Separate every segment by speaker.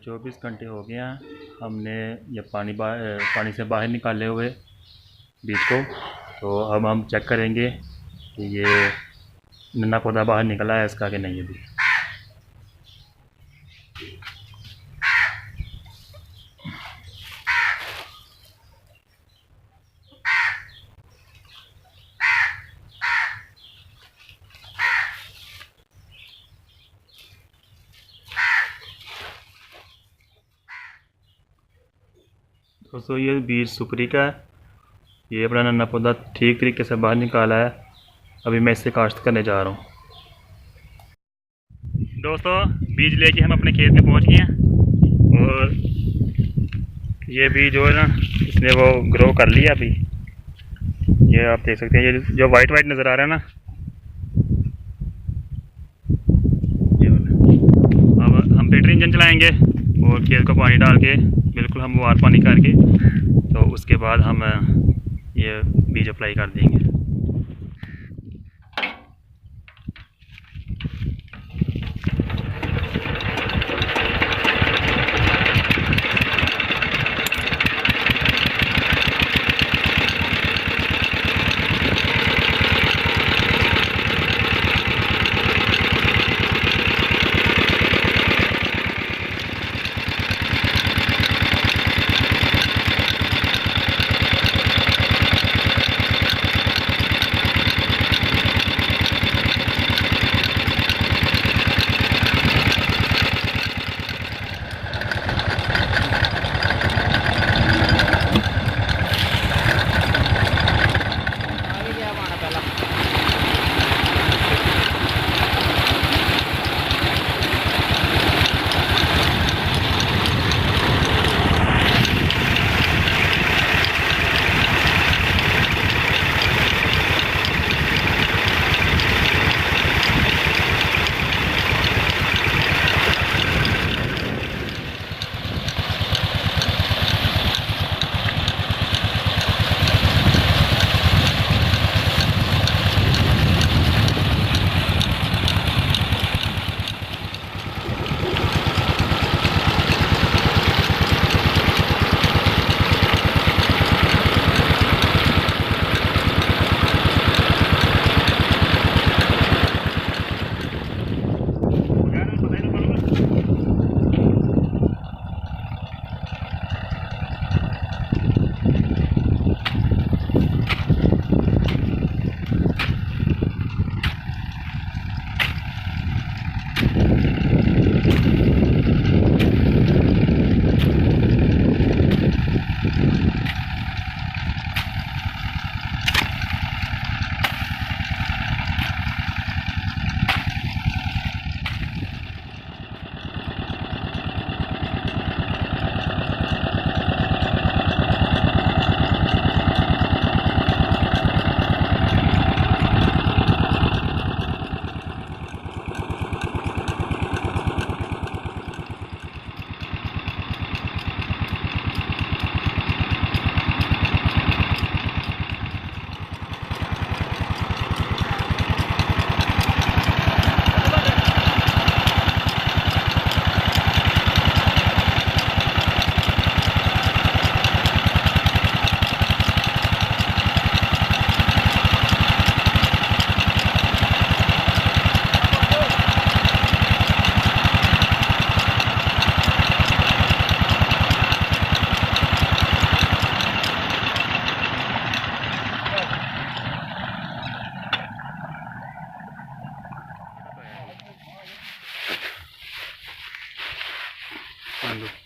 Speaker 1: 24 घंटे हो गए हैं हमने ये पानी से बाहर निकाले हुए बीज को। तो अब हम चेक करेंगे कि ये नन्हा पौधा बाहर निकला है इसका कि नहीं अभी। दोस्तों ये बीज सुपरी का है। ये अपना नन्हा पौधा ठीक तरीके से बाहर निकाला है। अभी मैं इससे काश्त करने जा रहा हूँ। दोस्तों बीज लेके हम अपने खेत में पहुँच गए हैं और ये बीज जो है ना इसने वो ग्रो कर लिया अभी। ये आप देख सकते हैं, ये जो वाइट वाइट नज़र आ रहा है ना, ये वाला। अब हम बैटरी इंजन चलाएंगे और खेत को पानी डाल के बिल्कुल हम वार पानी करके तो उसके बाद हम ये बीज अप्लाई कर देंगे।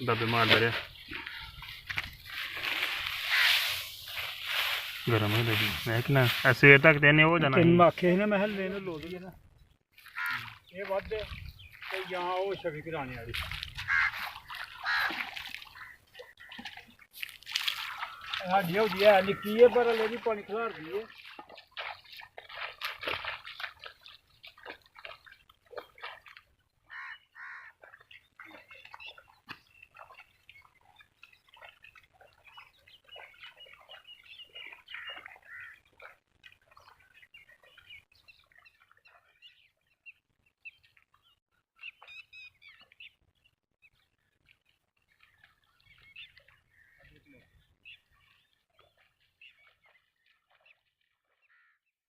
Speaker 1: दबे मार दे गरम हो लगी मैं कि ना ऐसे तक देने हो जाना
Speaker 2: तेन आखे ना महल लेने लो दी ना ये वध ते यहां वो छवि कराने वाली हां जी हो दिया निकी है पर ले भी पानी खलार दी है।